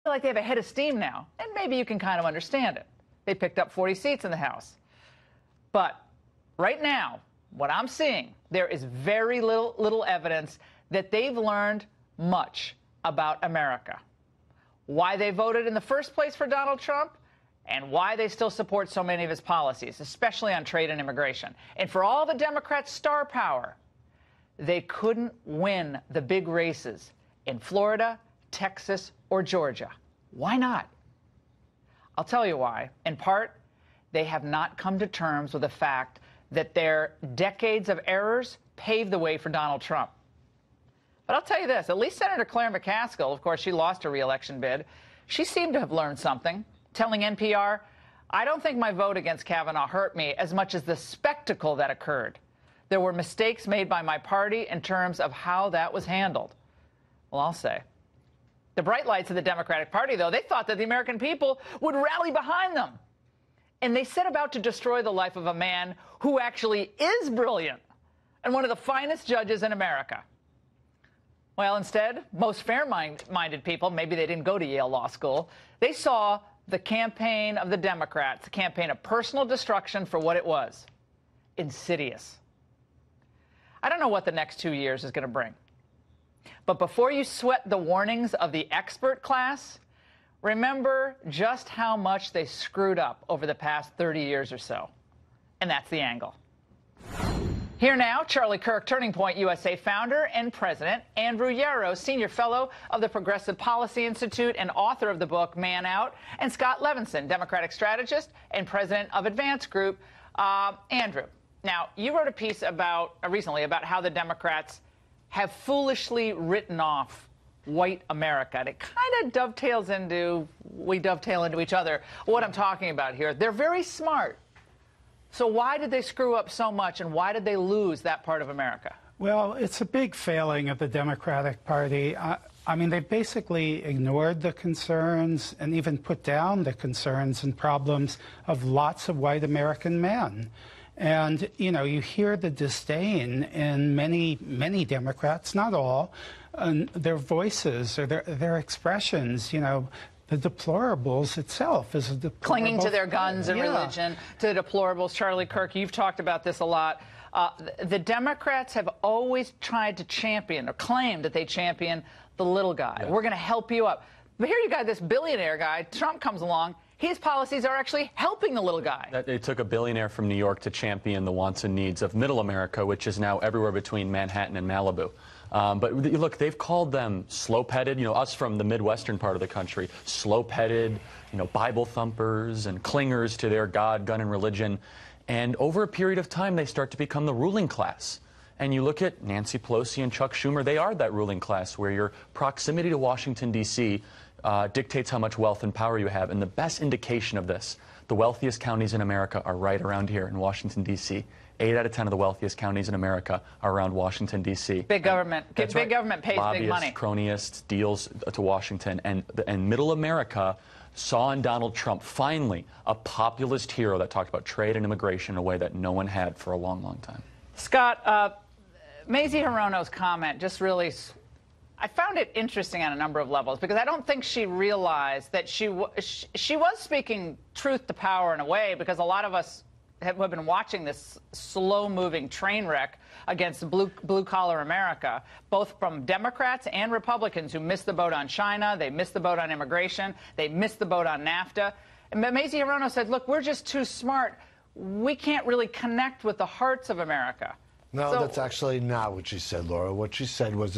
like they have a head of steam now, and maybe you can kind of understand it. They picked up 40 seats in the House. But right now, what I'm seeing, there is very little evidence that they've learned much about America. Why they voted in the first place for Donald Trump, and why they still support so many of his policies, especially on trade and immigration. And for all the Democrats' star power, they couldn't win the big races in Florida, Texas, or Georgia. Why not? I'll tell you why. In part, they have not come to terms with the fact that their decades of errors paved the way for Donald Trump. But I'll tell you this, at least Senator Claire McCaskill, of course, she lost her re-election bid, she seemed to have learned something, telling NPR, "I don't think my vote against Kavanaugh hurt me as much as the spectacle that occurred. There were mistakes made by my party in terms of how that was handled." Well, I'll say. The bright lights of the Democratic Party, though, they thought that the American people would rally behind them. And they set about to destroy the life of a man who actually is brilliant and one of the finest judges in America. Well, instead, most fair-minded people, maybe they didn't go to Yale Law School, they saw the campaign of the Democrats, a campaign of personal destruction for what it was, insidious. I don't know what the next 2 years is going to bring. But before you sweat the warnings of the expert class, remember just how much they screwed up over the past 30 years or so. And that's the angle. Here now, Charlie Kirk, Turning Point USA founder and president, Andrew Yarrow, senior fellow of the Progressive Policy Institute and author of the book Man Out, and Scott Levinson, Democratic strategist and president of Advance Group. Andrew, now, you wrote a piece recently about how the Democrats have foolishly written off white America. And it kind of dovetails into, we dovetail into each other, what I'm talking about here. They're very smart. So why did they screw up so much, and why did they lose that part of America? Well, it's a big failing of the Democratic Party. I mean, they basically ignored the concerns and even put down the concerns and problems of lots of white American men. And, you know, you hear the disdain in many Democrats, not all, and their voices or their expressions, you know. The deplorables itself is a deplorable. Clinging to their guns and religion, to the deplorables. Charlie Kirk, you've talked about this a lot. The Democrats have always tried to champion or claim that they champion the little guy. Yeah. We're going to help you up. But here you got this billionaire guy. Trump comes along. His policies are actually helping the little guy. They took a billionaire from New York to champion the wants and needs of middle America, which is now everywhere between Manhattan and Malibu. But look, they've called them slow-petted, you know, us from the Midwestern part of the country, slow-petted, you know, Bible thumpers and clingers to their God, gun, and religion. And over a period of time, they start to become the ruling class. And you look at Nancy Pelosi and Chuck Schumer, they are that ruling class where your proximity to Washington, D.C. Dictates how much wealth and power you have. And the best indication of this, the wealthiest counties in America are right around here in Washington, D.C. 8 out of 10 of the wealthiest counties in America are around Washington, D.C. Big government. Big government pays big money. Lobbyists, cronyists, deals to Washington. And middle America saw in Donald Trump, finally, a populist hero that talked about trade and immigration in a way that no one had for a long, long time. Scott, Mazie Hirono's comment just really, I found it interesting on a number of levels, because I don't think she realized that she was speaking truth to power in a way, because a lot of us have been watching this slow-moving train wreck against blue-collar America, both from Democrats and Republicans who missed the boat on China, they missed the boat on immigration, they missed the boat on NAFTA. And Mazie Hirono said, look, we're just too smart. We can't really connect with the hearts of America. No, that's actually not what she said, Laura. What she said was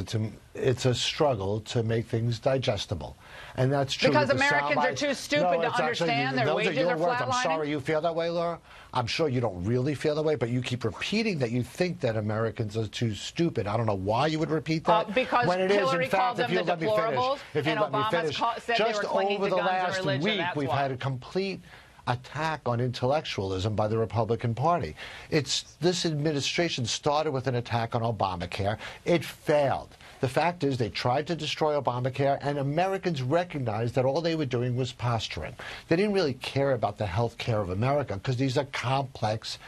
it's a struggle to make things digestible. And that's true. Because Americans are too stupid to understand their wages are flatlining? I'm sorry you feel that way, Laura. I'm sure you don't really feel that way, but you keep repeating that you think that Americans are too stupid. I don't know why you would repeat that. Because when it Hillary is, in fact, called them the deplorables, and Obama said they were clinging to guns and religion. Just over the last week, we've had a complete attack on intellectualism by the Republican Party. This administration started with an attack on Obamacare. It failed. The fact is they tried to destroy Obamacare, and Americans recognized that all they were doing was posturing. They didn't really care about the health care of America because these are complex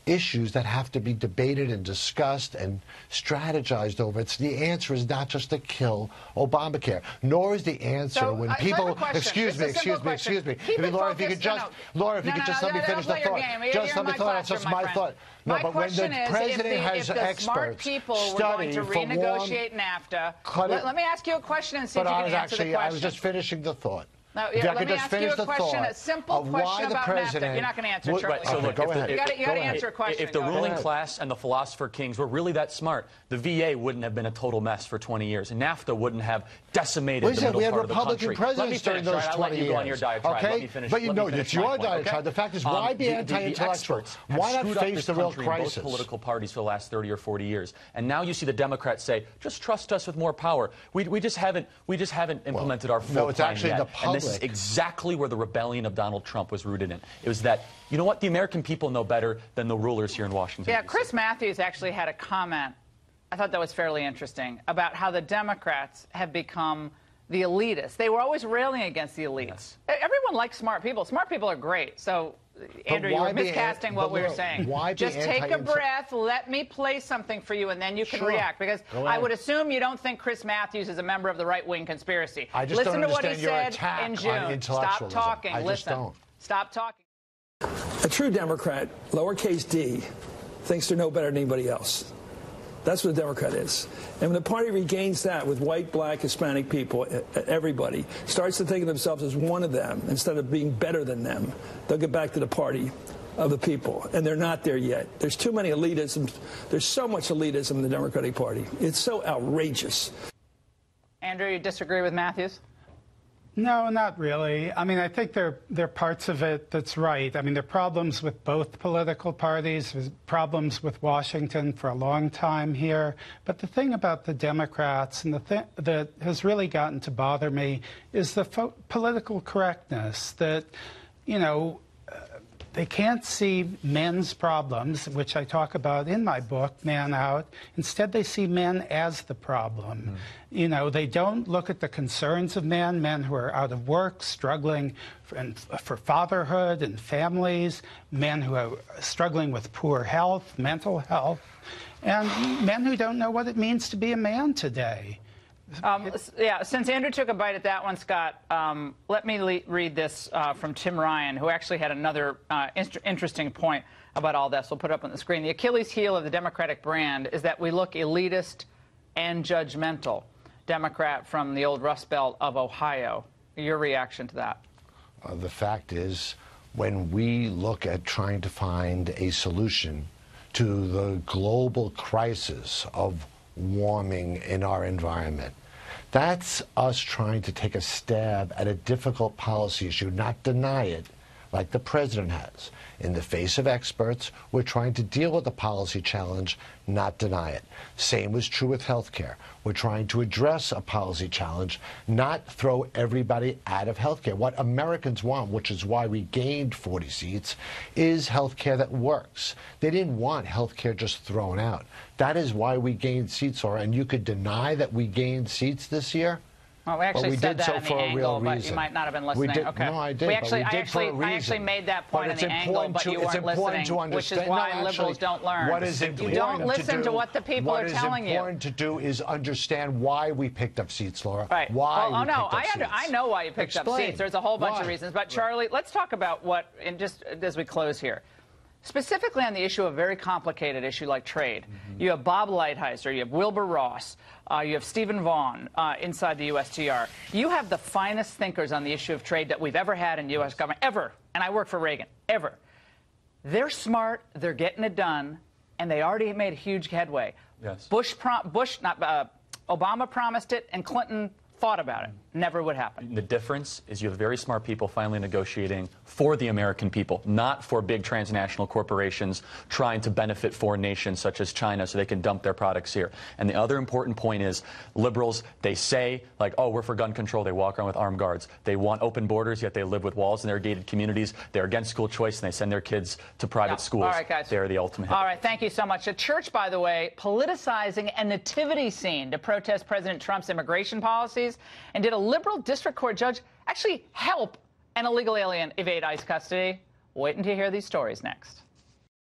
issues that have to be debated and discussed and strategized over. The answer is not just to kill Obamacare, nor is the answer when people. Excuse me. Laura, if you could just let me finish the thought. Just let me finish. That's just my thought. No, but when the president has experts study for renegotiate NAFTA, let me ask you a question and see if you can answer the question. I was just finishing the thought. No, let me ask you a question, a simple question about NAFTA. You're not going to answer, Charlie. Right, so look, you got to answer a question. If the ruling class and the philosopher kings were really that smart, the VA wouldn't have been a total mess for 20 years, and NAFTA wouldn't have decimated the middle part of the country. We had Republican presidents during those 20 years. I'll let you go on your diatribe. Let me finish. But you know, it's your diatribe. The fact is, why be anti-intellectual? Why not face the real crisis? Both political parties for the last 30 or 40 years, and now you see the Democrats say, "Just trust us with more power." We just haven't implemented our full plan yet. And this is exactly where the rebellion of Donald Trump was rooted in. It was that, you know what, the American people know better than the rulers here in Washington. Yeah, Chris Matthews actually had a comment, I thought that was fairly interesting, about how the Democrats have become the elitists. They were always railing against the elites. Yes. Everyone likes smart people. Smart people are great. So, Andrew, you were miscasting what we were saying. Just take a breath, let me play something for you, and then you can react. Because I would assume you don't think Chris Matthews is a member of the right-wing conspiracy. I just Listen don't to what he understand said in June. Stop talking. Listen. Stop talking. A true Democrat, lowercase d, thinks they're no better than anybody else. That's what a Democrat is. And when the party regains that with white, black, Hispanic people, everybody starts to think of themselves as one of them instead of being better than them, they'll get back to the party of the people. And they're not there yet. There's too many elitisms. There's so much elitism in the Democratic Party. It's so outrageous. Andrew, you disagree with Matthews? No, not really. I mean, I think there are parts of it that's right. I mean, there are problems with both political parties, there's problems with Washington for a long time here. But the thing about the Democrats, and the thing that has really gotten to bother me, is the political correctness that, you know, they can't see men's problems, which I talk about in my book, Man Out. Instead, they see men as the problem. You know, they don't look at the concerns of men who are out of work, struggling for fatherhood and families, men who are struggling with poor health, mental health, and men who don't know what it means to be a man today. Yeah, since Andrew took a bite at that one, Scott, let me read this from Tim Ryan, who actually had another interesting point about all this. We'll put it up on the screen. The Achilles heel of the Democratic brand is that we look elitist and judgmental. Democrat from the old Rust Belt of Ohio. Your reaction to that? The fact is, when we look at trying to find a solution to the global crisis of warming in our environment, that's us trying to take a stab at a difficult policy issue, not deny it, like the president has. In the face of experts, we're trying to deal with the policy challenge, not deny it. Same was true with health care. We're trying to address a policy challenge, not throw everybody out of health care. What Americans want, which is why we gained 40 seats, is health care that works. They didn't want health care just thrown out. That is why we gained seats, Laura. And you could deny that we gained seats this year? Well, we actually said that in the angle, but you might not have been listening. Okay. No, I did. I actually made that point in the angle, but you weren't listening, which is why liberals don't learn. What is important you don't listen to what the people are telling you. What is important to do is understand why we picked up seats, Laura. Right. Why we picked up seats. I know why you picked up seats. There's a whole bunch of reasons. But, Charlie, let's talk about what, and just as we close here, specifically on the issue of a very complicated issue like trade. You have Bob Lighthizer, you have Wilbur Ross, you have Stephen Vaughn inside the USTR. You have the finest thinkers on the issue of trade that we've ever had in U.S. government, ever. And I worked for Reagan, ever. They're smart, they're getting it done, and they already made huge headway. Yes. Obama promised it, and Clinton thought about it. Never would happen. The difference is you have very smart people finally negotiating for the American people, not for big transnational corporations trying to benefit foreign nations such as China so they can dump their products here. And the other important point is liberals, they say, like, oh, we're for gun control. They walk around with armed guards. They want open borders, yet they live with walls in their gated communities. They're against school choice, and they send their kids to private schools. All right, guys. They're the ultimate. All right, thank you so much. The church, by the way, politicizing a nativity scene to protest President Trump's immigration policies, and did a liberal district court judge actually help an illegal alien evade ICE custody? Wait until you hear these stories next.